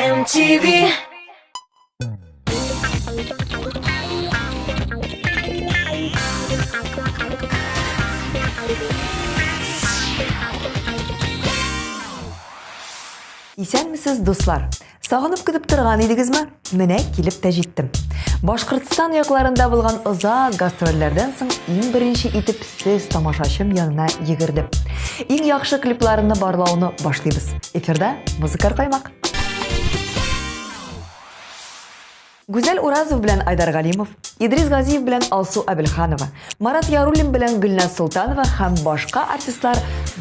MTV. Исәнмесез, дуслар? Сагынып көтеп торган идегезме? Менә килеп тә җиттем. Башкортстан якларында булган озак гастрольләрдән соң иң беренче итеп сез тамашачым янына йөгердем. Иң яхшы клипларны барлауны башлыйбыз. Эфирда музыкаль каймак. Гүзәл Уразов белән Айдар Галимов, Идрис Газиев белән Алсу Абелханова, Марат Яруллин белән Гөлназ Султанова һәм башка артистлар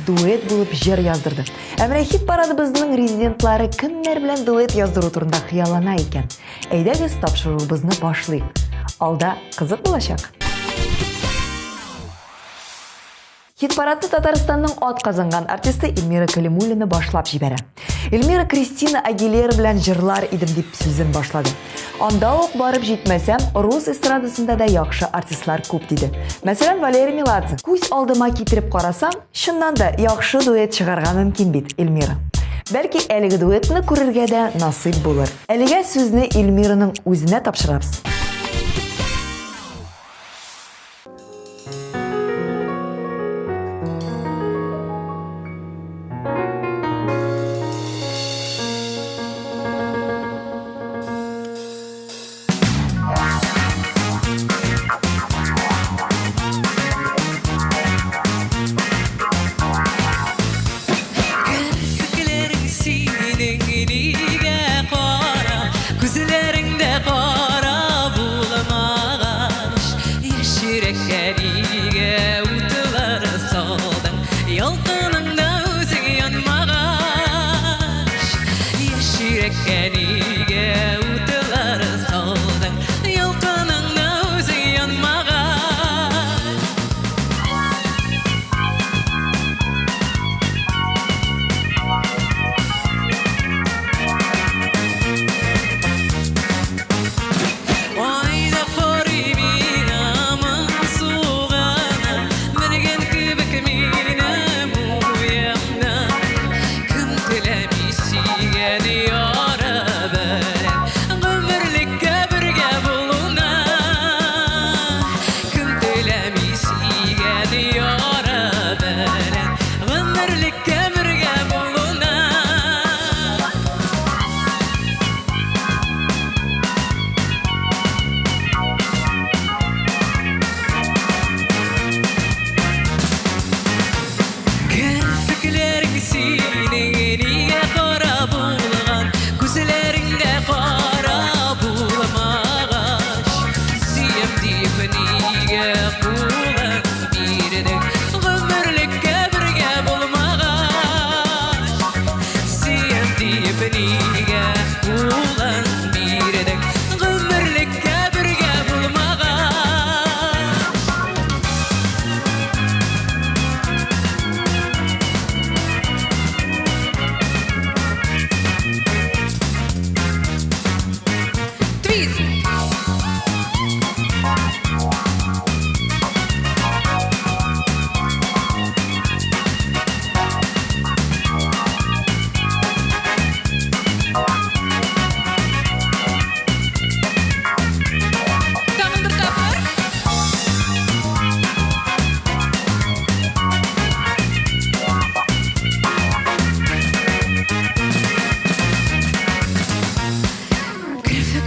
дуэт булып җыр яздырды. Әмма хит парадыбызның резидентлары кемнәр белән дуэт яздыру турында хыяллана икән. Әйдәгез тапшыруыбызны башлыйк. Алда кызык булачак. Хит-парадты Татарстанның атказанган артисты Эльмира Калимуллина башлап җибәрә. Эльмира Кристина Агилера белән җырлар идем дип сүзен башлады. Анда ук барып җитмәсәм, рус эстрадасында да яхшы артистлар күп диде. Мәсәлән, Валерий Меладзе. Күз алдыма китереп карасам, чыннан да яхшы дуэт чыгарга мөмкин бит Эльмира. Бәлки әлеге дуэтны күрергә дә насыйп булыр. Әлегә сүзне Эльмираның үзенә тапшырабыз.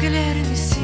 Let me see.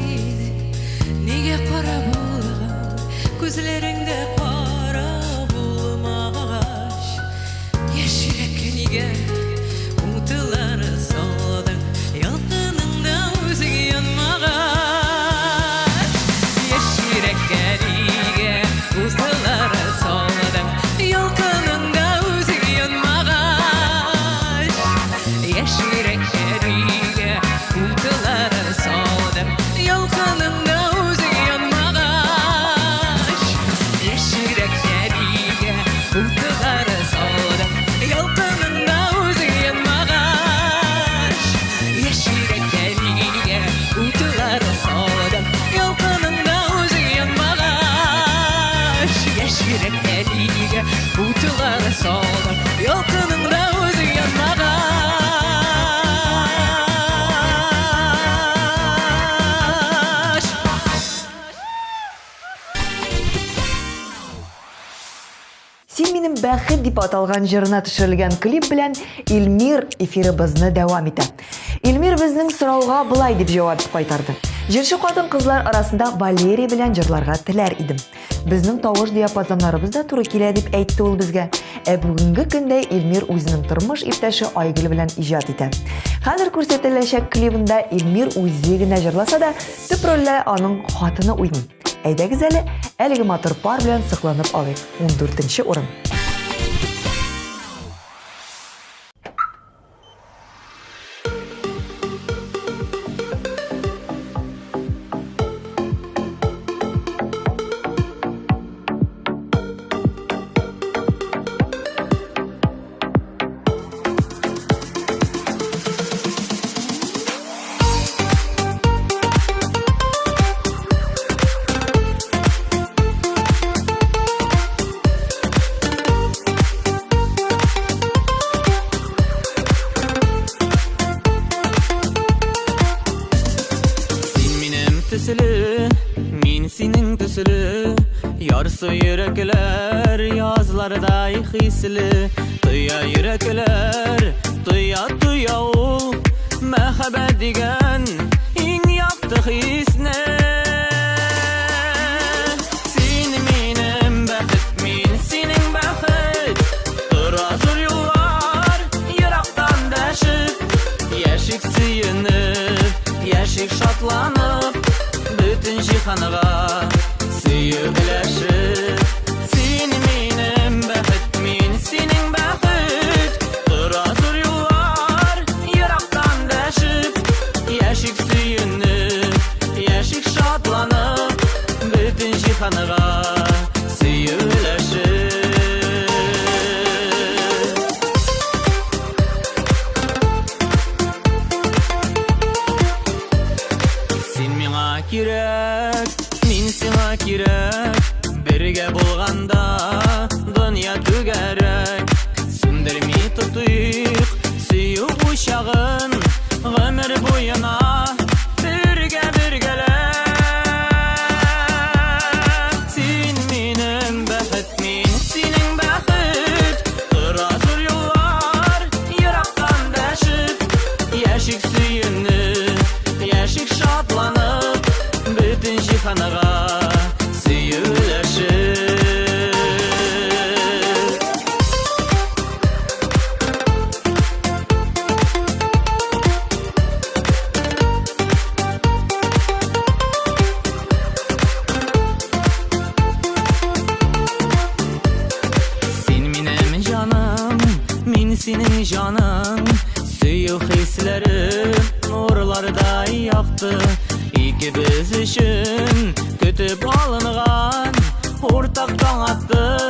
бәхет дип аталган җырына төшерелгән клип белән Илмир эфирыбызны дәвам итә. Илмир безнең сорауга былай дип җавап кайтарды. Җырчы хатын-кызлар арасында Валерий белән җырларга теләр идем. Безнең тавыш диапазоннарыбыз да туры килә дип әйтте ул безгә. Бүгенге көндә Илмир үзенең тормыш иптәше Айгөл белән иҗат итә. Хәзер күрсәтеләчәк клипында Илмир үзе генә җырласа да, төп рольдә аның хатыны уйный. Әйдәгез әлеге матур пар белән сыкланып алыйк. 14нче урын. Min senin төсілі, ярсы йөрәкләр язлардай хисле. Туя йөрәкләр, туя ул, мәхәббәт дигән иң якты хисне. Син минем бәхет, мин синең бәхет, тора зур юллар, ерактан дәшеп, яшик сөенеп, яшик шатланып, bütün җиһанга сөю беләшеп. Син минем бәхет, мин синең бәхет, тора зур юллар, ерактан дәшеп, яшик сөенеп, яшик шатланып, bütün җиһанга сөю беләшеп. Син миңа кирәк, мин сиңа кирәк, бергә булганда дөнья түгәрәк. Сүндерми тотыйк сөю учагын, гомер буена бергәләп. Син минем бәхет, мин синең бәхет, тора зур юллар, ерактан дәшеп, яшик сөенеп, яшик шатланып, bütün җиһанга сөюләшеп. Син минем җаным, мин синең җаның, сөю хисләре нурлардай якты. Ikimiz için kötüp alınğan, ortaktan attı.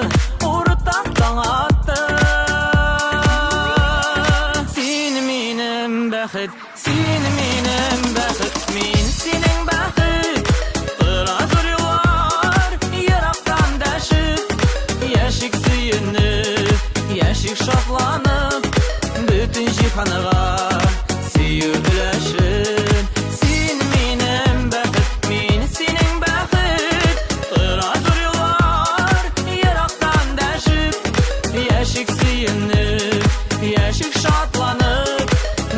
Sin minem bәхет, sin minem bәхет, min sinin bәхет, tора zor yollar, yeraqtan dәшеп, яшик сөенеп, яшик шатланып, bütün җиһанга сөю беләшеп. Яшик сөенеп, яшик шатланып,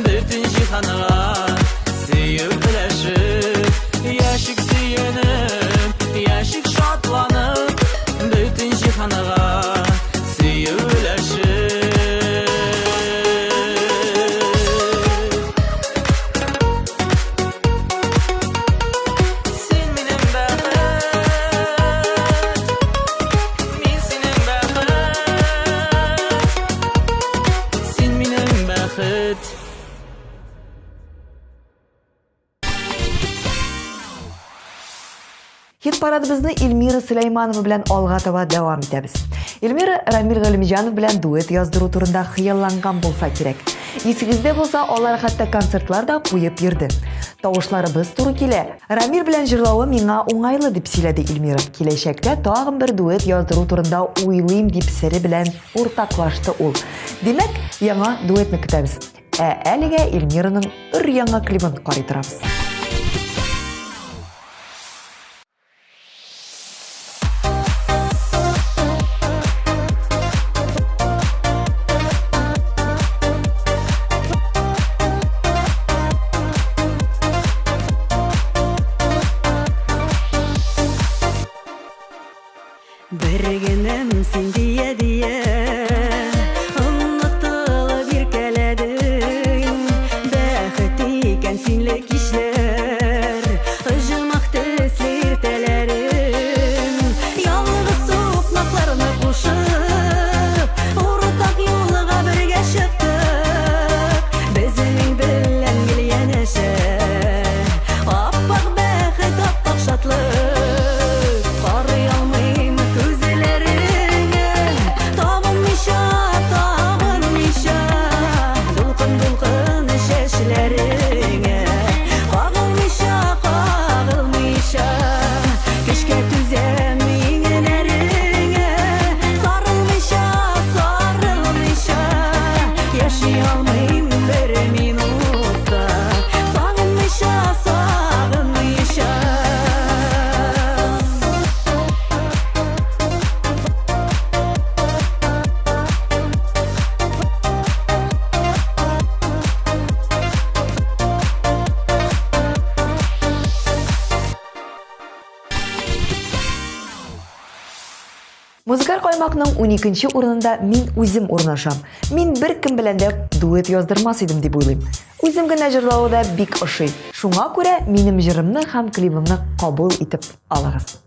bütün җиһанга сөю беләшеп. Яшик сөенеп, яшик шатланып, bütün җиһанга сөю беләшеп. Син минем бәхет, мин синең бәхет, син минем бәхет. Хит парадыбызны Илмира Сөләйманова белән алга таба дәвам итәбез. Илмира Рамил Галимҗанов белән дуэт яздыру турында хыялланган булса кирәк. Исегездә булса, алар хәтта концертларда куеп йөрде. Тавышларыбыз туры килә. Рамил белән җырлавы миңа уңайлы дип сөйләде Илмира. Киләчәктә тагын бер дуэт яздыру турында уйлыйм дип сере белән уртаклашты ул. Димәк, яңа дуэтны көтәбез. Әлегә Илмираның өр-яңа клипын карый торабыз. Музыкаль каймакның 12нче урынында мин үзем урнашам. Мин бер кем белән дә дуэт яздырмас идем дип уйлыйм. Үзем генә җырлауы да бик ошый. Шуңа күрә минем җырымны һәм клибымны кабул итеп алыгыз.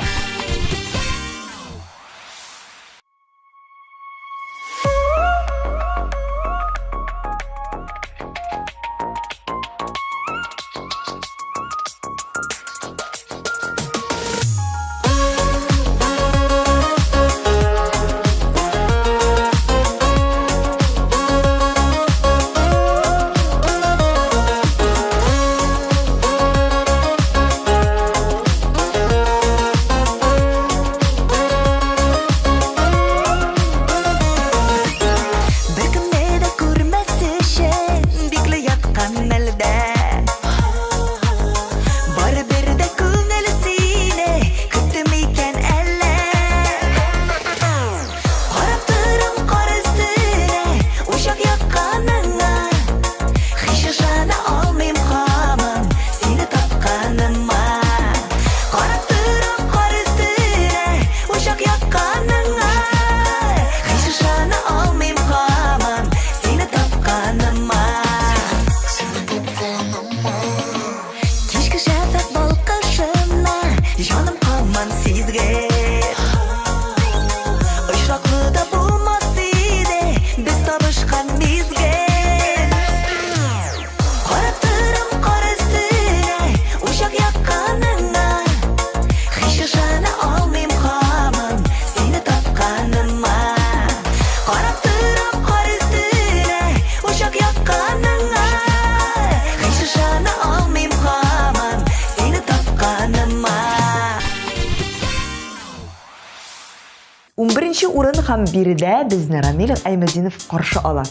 Беренче урын һәм биредә безне Рамил Әймәдинов каршы ала.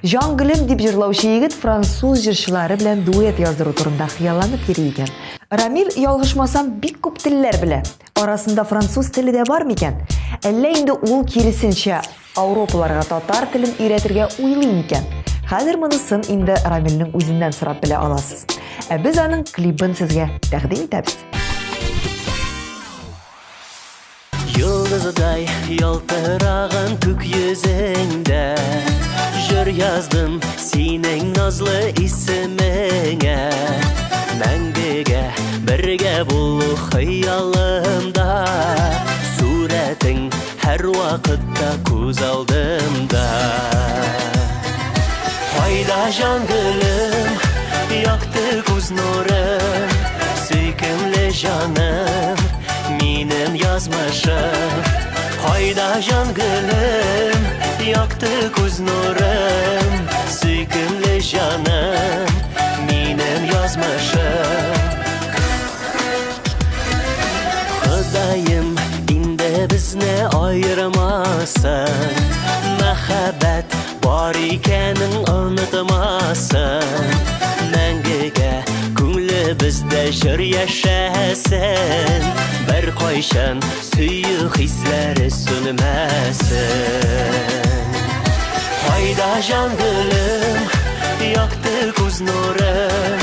Жан Гөлем дип җырлаучы егет француз җырчылары белән дуэт яздыру турында хыялланып йөри икән. Рамил, ялгышмасам, бик күп телләр белә. Арасында француз теле дә бар микән? Әллә инде ул киресенчә Ауропаларга татар телен өйрәтергә уйлый микән? Хәзер монысын инде Рамилнең үзеннән сорап белә аласыз. Ә без аның клибын сезгә тәкъдим итәбез. Yıldızday yaltırağın kök yüzünde Jür yazdım senin nazlı ismine Мәңгегә бірге болу хыялымда Суретің һәр вакытта күз алдымда Кайда жан гөлем, якты күз нурым Сөйкемле жаным Минем язмышым Кайда жан гөлем Якты күз нурым Сөйкемле жаным Минем язмышым Ходаем инде безне айырмасын Мәхәббәт бар икәнен онытмасын Мәңгегә күңле бездә җыр яшәсен Бер кайчан сөю хисләре сүнмәсен Кайда жан гөлем Якты күз нурым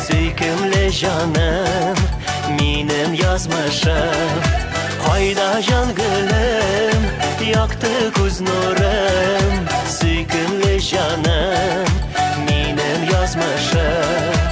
Сөйкемле жаным Минем язмышым Кайда жан гөлем Якты күз нурым Сөйкемле жаным Минем язмышым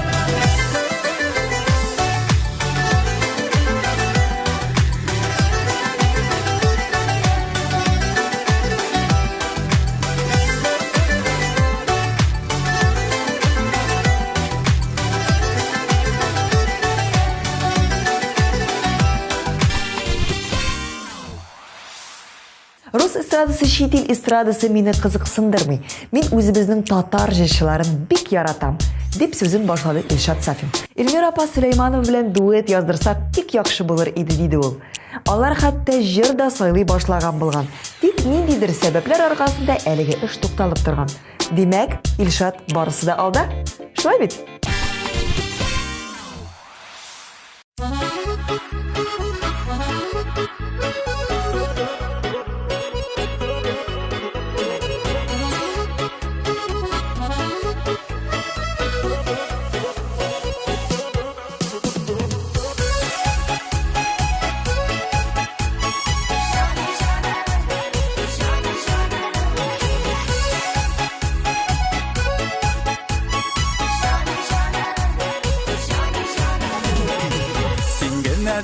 Рус эстрадасы, чит ил эстрадасы мине кызыксындырмый. Мин үзебезнең татар җырчыларын бик яратам, дип сүзен башлады Илшат Сафин. Эльмира апа Сөләйманов белән дуэт яздырсак бик яхшы булыр иде диде ул. Алар хәтта җыр да сайлый башлаган булган. Тик ниндидер сәбәпләр аркасында әлеге эш тукталып торган. Димәк, Илшат барысы да алда. Шулай бит?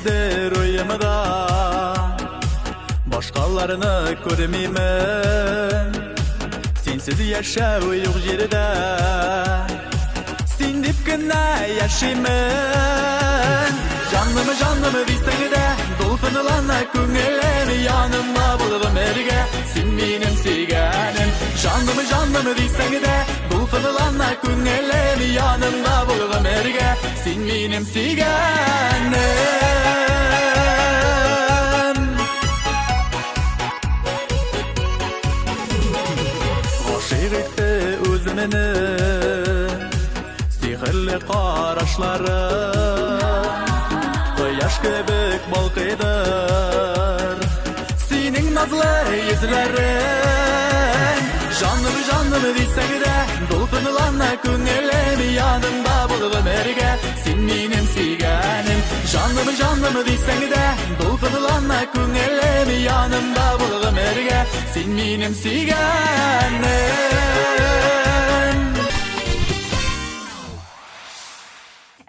sendedir uyumda Başqalarını görmeymen Sensiz yaşau yo'q yerida Sen deb gina yaşayman Canımı deysang de Dolqinlana ko'nglim Yonimda bo'lg'im erga Sen menim sevganim Canımı deysang de Dolqinlana ko'nglim Yonimda bo'lg'im erga Sen menim sevganim G'oshiq etdi o'zimni Sehrli qarashlari Quyosh kebek balqiydir Sening nazlı yüzlerin Canım deysang de Dolqinlana ko'nglim Yonimda bo'lg'im erga Sen menim sevganim Canım deysang de Dolqinlana ko'nglim Yonimda bo'lg'im erga Sen menim sevganim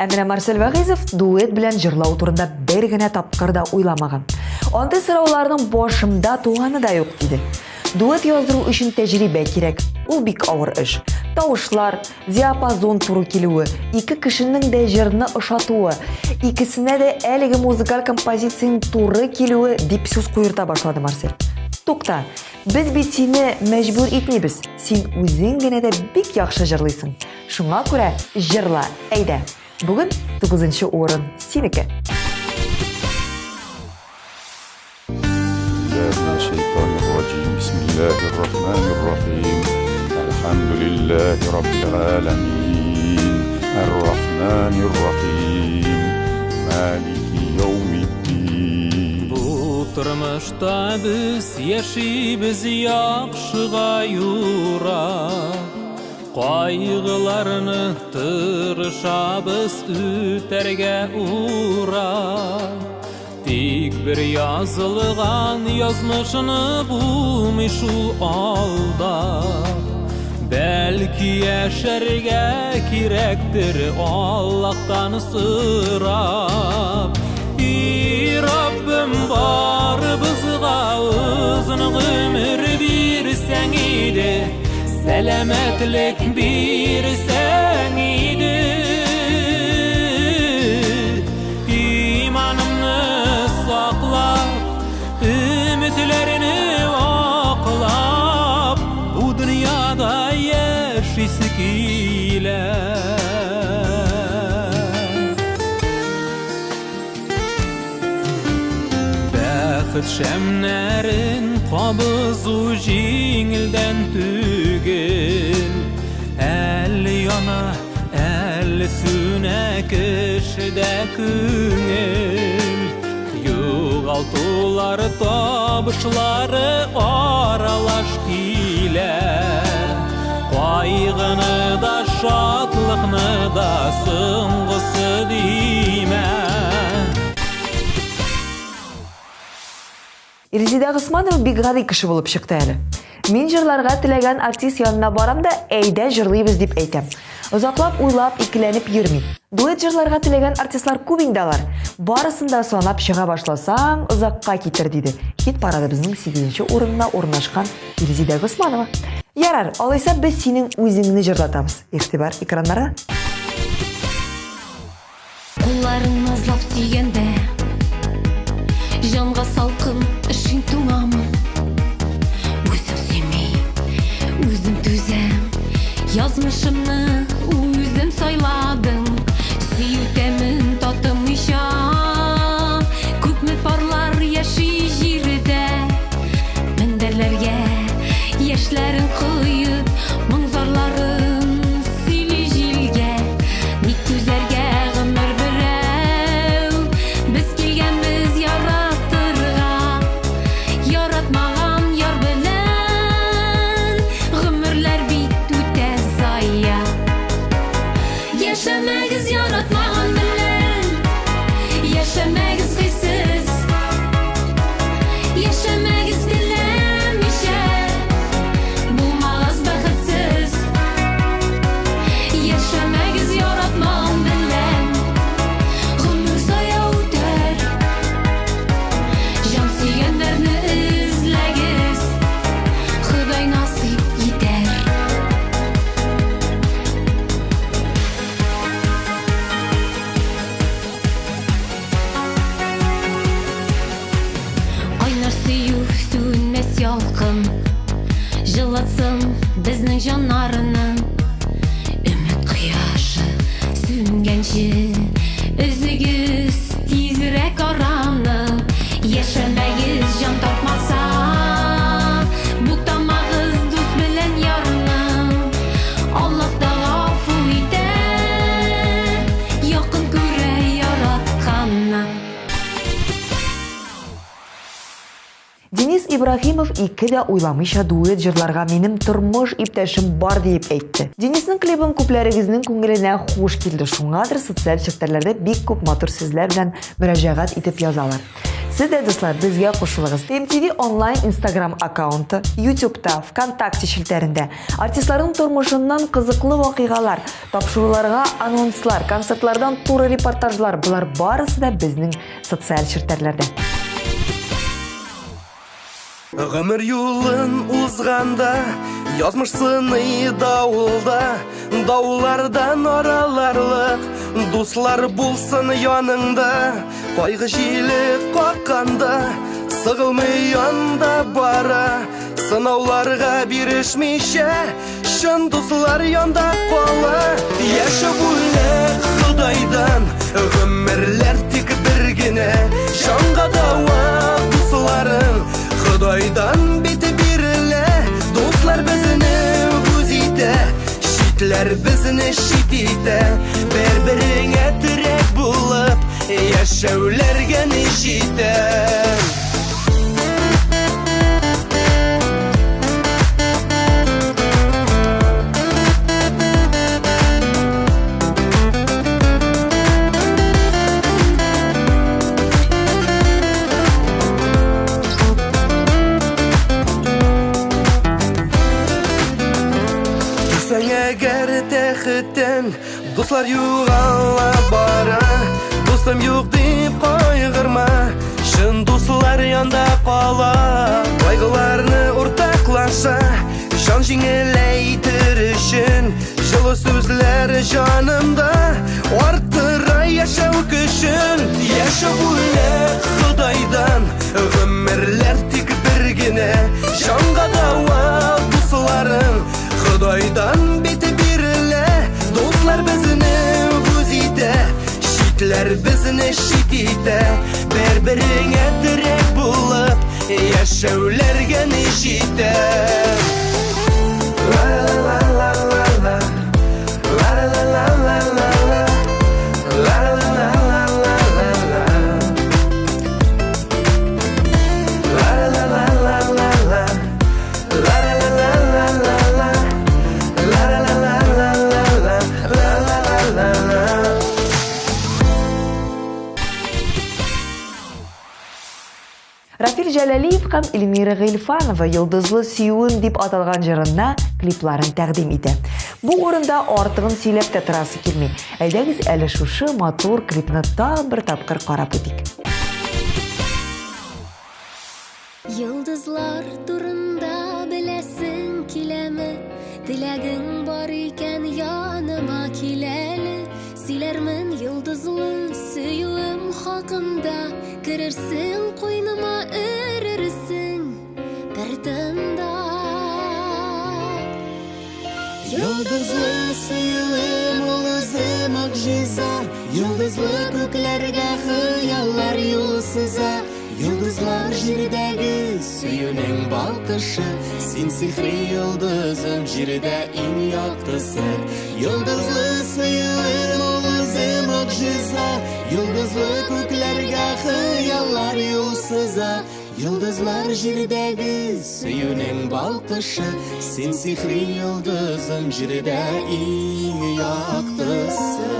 Әміна Марсель Вағизов дуэт белән җырлау турында бер генә тапкыр да уйламаган. Андый сорауларның башымда туганы да юк диде. Дуэт яздыру өчен тәҗрибә кирәк. Ул бик авыр эш. Тавышлар, диапазон туры килүе, ике кешенең дә җырны ошатуы, икесенә дә әлеге музыкаль композицияның туры килүе дип сүз куерта башлады Марсель. Тукта, без бит сине мәҗбүр итмибез. Син үзең генә дә бик яхшы җырлыйсың. Шуңа күрә җырла, әйдә. Бүген 9-нчы орын синеке. بسم الله الرحمن الرحيم الحمد لله رب العالمين الرحمن الرحيم مالك يوم الدين Bu turmuşda biz yaşaybiz yaxşıga yura Qaygılarını tırışabız üterge ura Tik bir yazılgan yazmışını bulmuşu alda Belki yaşarga kirektir Allah'tan sırap Rabbim var bizga uzun ömür birsen idi Selametlik birsen idi İmanımı saklap Ümitlerini oklap Bu dünyada yaşaysak ile Bäxit şemlerin qabızu jingilden tügil Elli yana, elli süne kişide küngil Yuğaltılar tabışları aralaş kile Qaygını da şatlıqны da sınğısı dime Резида Госманова бик гади кеше булып чыкты әле. Мин җырларга теләгән артист янына барам да әйдә җырлыйбыз дип әйтәм. Озаклап уйлап икеләнеп йөрми. Дуэт җырларга теләгән артистлар күп инде алар. Барысын да санап чыга башласаң, озакка китер диде. Хит парады безнең 8-нче урынына урнашкан Резида Госманова. Ярар, алайса без синең үзеңне җырлатабыз. Игътибар экраннарда. Кулларын назлап сөйгәндә Жанга салкын ишин туңамын Үзем сөймей, үзем түзәм Язмышымны үзем сайладым Сөйтәмен татымыйша Күпме парлар яши җирдә Мендәрләргә яшьләрен куеп Моңзарларын сөйли җилгә Ник түзәргә гомер берәү Без килгәнбез яратырга Яратмаган яр белән Гомерләр бит үтә зая Яшәмәгез яратмаган белән Яшәмәгез хыйсыз Яшәмәгез теләмичә Булмагыз бәхетсез Яшәмәгез яратмаган белән Гомер зая үтәр сүнгәнче Үзегез тизрәк аранып Яшәмәгез җан тапмаса Буктамагыз дус белән ярны Аллаһ та гафу итә Якын күрә яратканны Денис Ибрахимов ике дә уйламыйча дуэт җырларга минем тормыш иптәшем бар дип әйтте. Дениснең клибын күпләрегезнең күңеленә хуш килде. Шуңадыр социаль челтәрләрдә бик күп матур сүзләр белән мөрәҗәгать итеп язалар. Сез дә дуслар, безгә кушылыгыз. TMTV онлайн Instagram аккаунты, YouTube'та, ВКонтакте челтәрендә артистларның тормышыннан кызыклы вакыйгалар, тапшыруларга анонслар, концертлардан туры репортажлар, булар барысы да безнең социаль челтәрләрдә. Гомер юлын узганда, язмыш сыны давылда, даулардан араларлык, дуслар булсын яныңда, кайгы җиле какканда, сыгылмый янда бара, сынауларга бирешмичә, шын дуслар янда кала. Яшәп үлек Худайдан, гомерләр тик бер генә, җанга дава дусларың Худайдан бите бирелә, дуслар безне үз итә, шитләр безне шит итә, бер-береңә терәк булып, яшәүләргә ни җитә. Дуслар югала бара, дустым юк дип кайгырма, шын дуслар янда кала, кайгыларны уртаклаша, жан җиңеләйтер өчен, җылы сүзләр җанымда, арттыра яшәү көчен. Яшәп үлек Худайдан, гомерләр тик бер генә, җанга дава дусларың Худайдан бите бирелә, дуслар безне үз итә, шитләр безне шит итә, бер-береңә терәк булып, яшәүләргә ни җитә. La la la la la, la la la la la la, la la la la la la la, la la la la la la, la la la la la la, la la la la la la. Рафил Җәләлиев һәм Эльмира Гыйльфанова йолдызлы сөюен дип аталган җырына клипларын тәкъдим итә. Бу урында артыгын сөйләп тә торасы килми. Әйдәгез әле шушы матур клипны тагын бер тапкыр карап үтик. Йолдызлар турында беләсең киләме? Теләгең бар икән яныма киләле. Сөйләрмен йолдызлы сөюем хакында, керерсең куйныма өрерсең бер тында. Йолдызлы сөюем ул үзе могҗиза, йолдызлы күкләргә хыяллар юл сыза. Йолдызлар җирдәге сөюнең балкышы, син сихри йолдызым җирдә иң яктысы. Йолдызлы сөюем ул үзе могҗиза, йолдызлы күкләргә хыяллар юл сыза. Йолдызлар җирдәге сөюнең балкышы, син сихри йолдызым җирдә иң яктысы.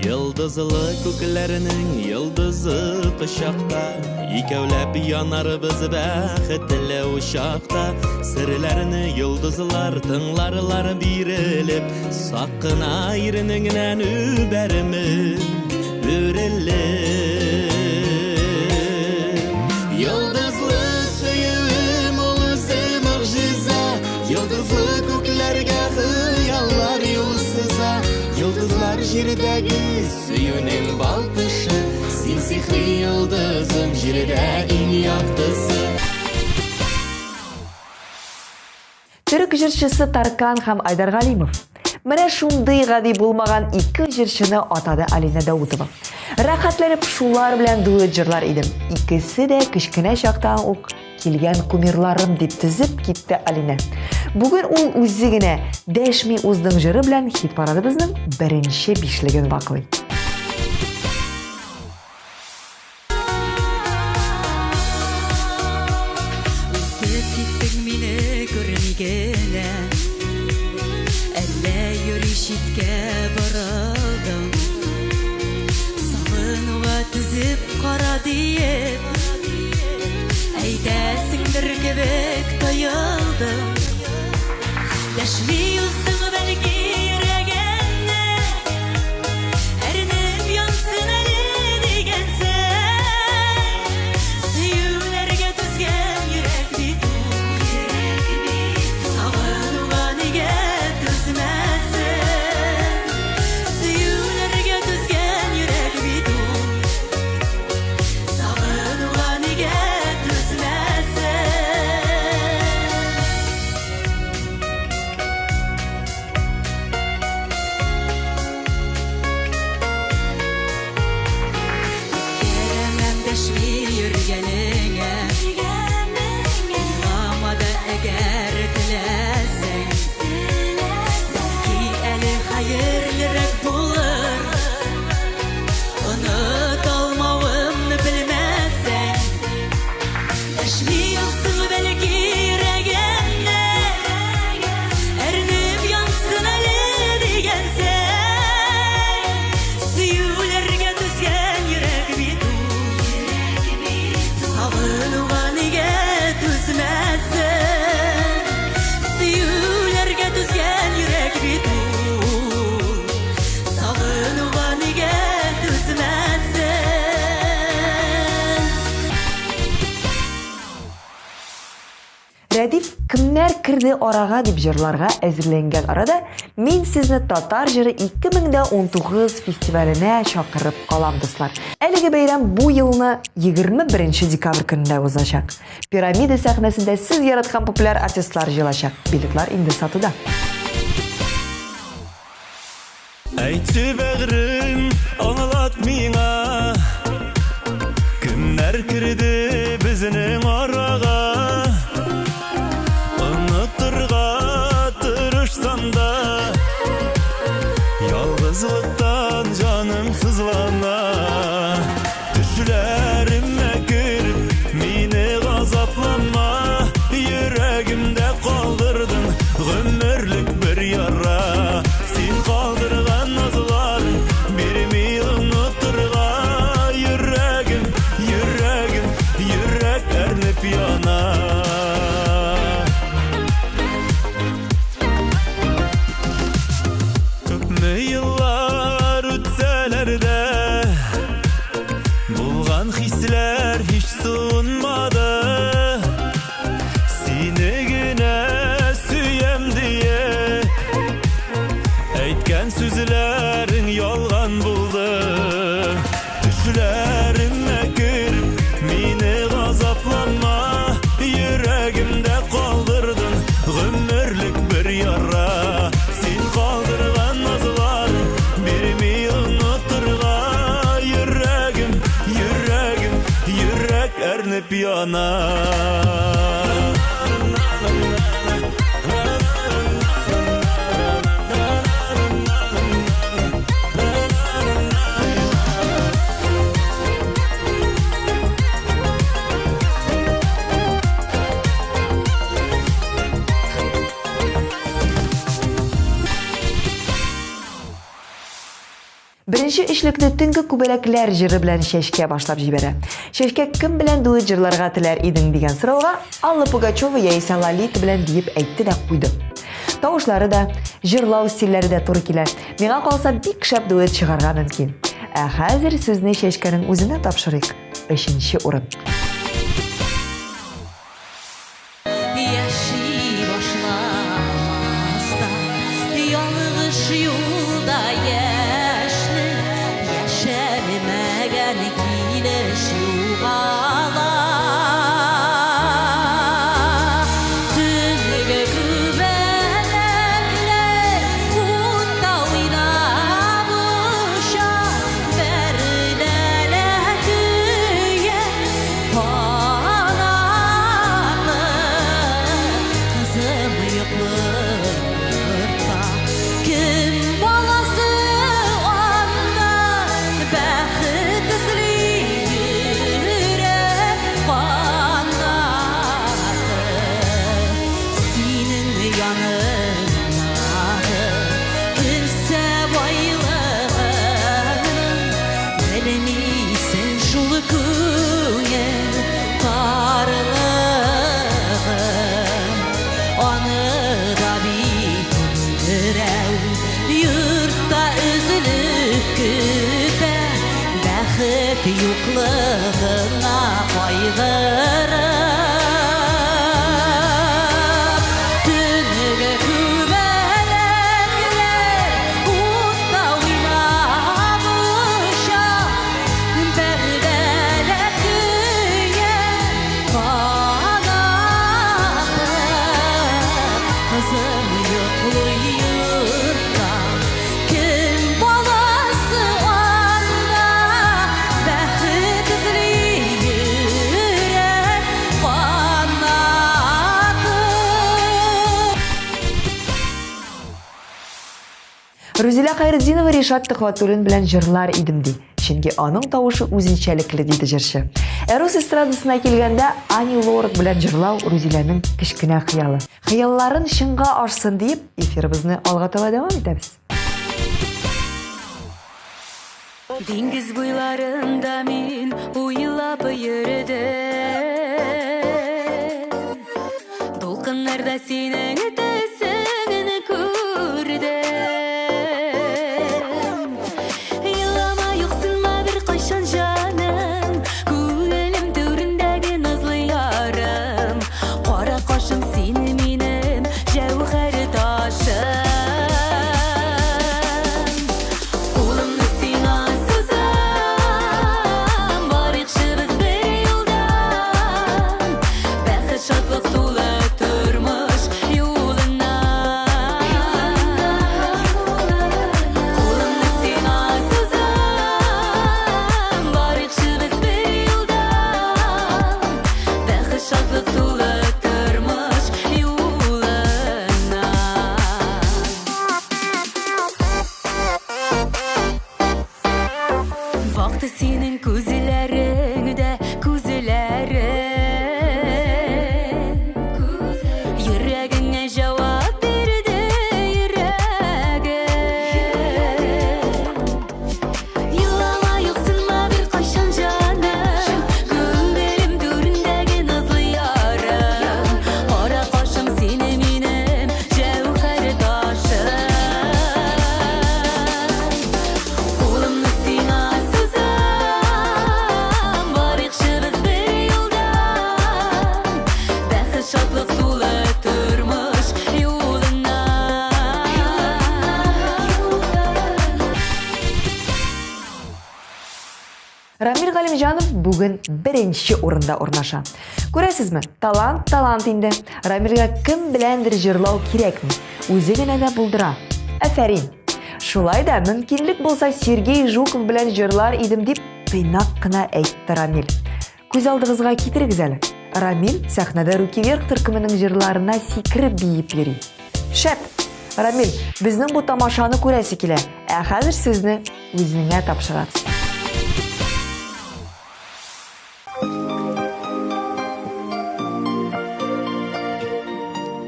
Йолдызлы күкләрнең йолдызы кычакта, икәүләп янарбыз бәхетле учакта. Серләрне йолдызлар тыңларлар бирелеп, сак кына иренеңнән үбәрме бүрелеп. Йолдызлы сөюем ул үзе могҗиза, йолдызлы күкләргә хыяллар юл сыза. Йолдызлар җирдәге Süyünün balkışı Sin sihri yıldızım Jirde in yaktысы Түрік жыршысы Таркан һәм Айдар Галимов. Менә шундый гади булмаган ике җырчыны атады Алина Даутова. Рәхәтләнеп шулар белән дуэт җырлар идем. Икесе дә кечкенә чактан ук килгән кумирларым дип тезеп китте Алина. Бүген ул үзе генә Дәшми уздың җыры белән хит-парадыбызның беренче бишлеген ваклый. Читкә баралдым Сағынуға тізіп қара дейіп Әйтәсіңдір кебек тайылдым Дәшми ұздың бәлгі йөрәгәнне Әрініп янсын әлі дегенсің Сөюләргә түзген йөрәк бит Сағынуға неге түзмәсің Рәдиф кемнәр кирде арага дип җырларга әзерләнгән арада мин сезне татар җыры 2019 фестиваленә чакырып калам дуслар. Әлеге бәйрәм бу елны 21 декабрь көнендә узачак. Пирамида сәхнәсендә сез яраткан популяр артистлар җырлачак. Билетлар инде сатуда. Әйтче бәгърем, аңлат миңа Кемнәр кирде безнең арага Ялгызлыктан жаным сызлана Төшләремә кереп мине газаплама Йөрәгемдә калдырдың гомерлек бер яра Син калдырган назларың бирми онытырга Йөрәгем, йөрәгем, йөрәк әрнеп яна Булган хисләр һич суынмады Сине генә сөям дия Әйткән сүзләрең ялган булды Төшләремә кереп мине газаплама Йөрәгемдә калдырдың гомерлек бер яра Син калдырган назларың бирми онытырга Йөрәк әрнеп яна Беренче эшлекне төнге күбәләкләр җыры белән чәчкә башлап җибәрә. Чәчкә кем белән дуэт җырларга теләр идең дигән сорауга Алла Пугачева яисә Лолита белән диеп әйтте дә куйды. Тавышлары да, җырлау стильләре дә туры килә. Миңа калса бик шәп дуэт чыгарга мөмкин. Ә хәзер сүзне чәчкәнең үзенә тапшырыйк. 3нче урын. килеш юғала түнгі күбәләкләр утта уйнап ұша бәрдәлә күйе қанаты қызым ұйықлы ұртта кім баласы анда бәхет ізлейді қанаты сенің яныңнағы кірсе байлығын білмейсің шул көңіл қарлығын аны да битірәу йұртта үзіліп күтә бәхет юқлығына қайғырып түнгі күбәләкләр утта уйнап ұша бәрдәлә күйе қанаты қызым ұйықлы йұртта кім баласы анда бәхет ізлейді қанаты Рузиля Хайриддинова Ришат Төхвәтуллин белән җырлар идем ди. Чөнки аның тавышы үзенчәлекле диде җырчы. Рус эстрадасына килгәндә Ани Лорак белән җырлау Рузиляның кечкенә хыялы. Хыялларын чынга ашсын дип, эфирыбызны алга таба дәвам итәбез. Диңгез буйларында мин уйлап йөрдем. Дулкыннарда синең төсеңне күрдем. Елама юксынма бер кайчан җаным, күңелем түрендәге назлы ярым. Кара кашым син минем җәүһәр ташым. Кулымны сиңа сузам, барыкчыбыз бер юлдан. Бәхет шатлык тулы тормыш юлына. Кулымны сиңа сузам, барыкчыбыз бер юлдан. Бәхет шатлык тулы тормыш юлына. Вакыты синең күзләреңдә күзләрем. Йөрәгеңә җавап бирде йөрәгем. Елама юксынма бер кайчан җаным, күңелем түрендәге назлы ярым. Кара кашым сине минем җәүһәр ташым. Кулымны сиңа сузам, барыкчыбыз бер юлдан. Бәхет шатлык тулы тормыш юлына. Рамил Галимҗанов бүген беренче урында урнаша. Күрәсезме? Талант инде. Рамилгә кем беләндер җырлау кирәкми. Үзе генә дә булдыра. Афәрин. Шулай да мөмкинлек булса Сергей Жуков белән җырлар идем дип тыйнак кына әйтте Рамил. Күз алдыгызга китерегез әле. Рамил сәхнәдә Руки Вверх төркеменең җырларына сикереп биеп йөри. Шәп. Рамил, безнең бу тамашаны күрәсе килә. Ә хәзер сезне үзеңә тапшырабыз.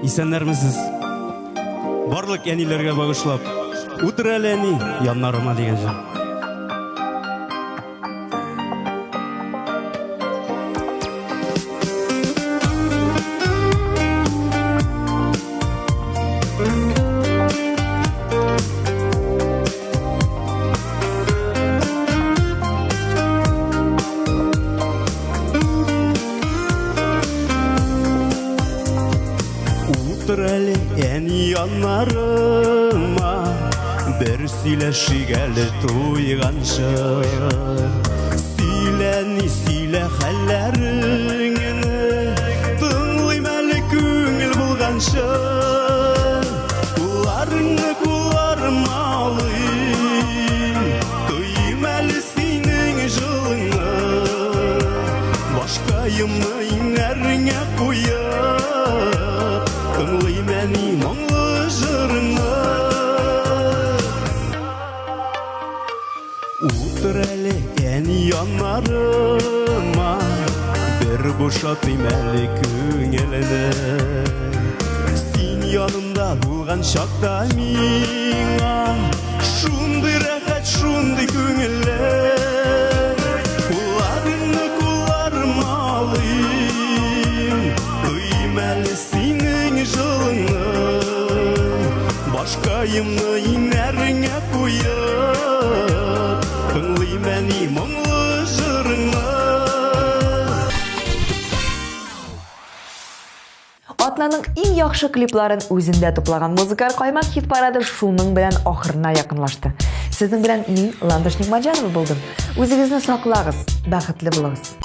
Исәннәрмесез? Барлык әниләргә багышлап, утыр әле әни яннарыма дигән җыр. Утыр әле әни яннарыма, бер сөйләшик әле туйганчы. сөйле хәлләреңне, тыңлыйм әле күңел булганчы. Кулларыңны кулларым алыйм, тойым әле синең җылыңны. Башкаемны иңнәреңә куеп, тыңлыйм әни моңлы җырыңны. Утыр әле әни яннарыма, бер бушатыйм әле күңелне. Син янымда булган чакта миңа шундый рәхәт, шундый күңелле. Кулларыңны кулларым алыйм, тойым әле синең җылыңны. Башкаемны иңнәреңә куеп, тыңлыйм әни моңлы җырыңны. Атнаның иң яхшы клипларын үзендә туплаган музыкаль каймак хит парады шуның белән ахырына якынлашты. Сезнең белән мин Ландышник Маҗанова булдым. Үзегезне саклагыз, бәхетле булыгыз.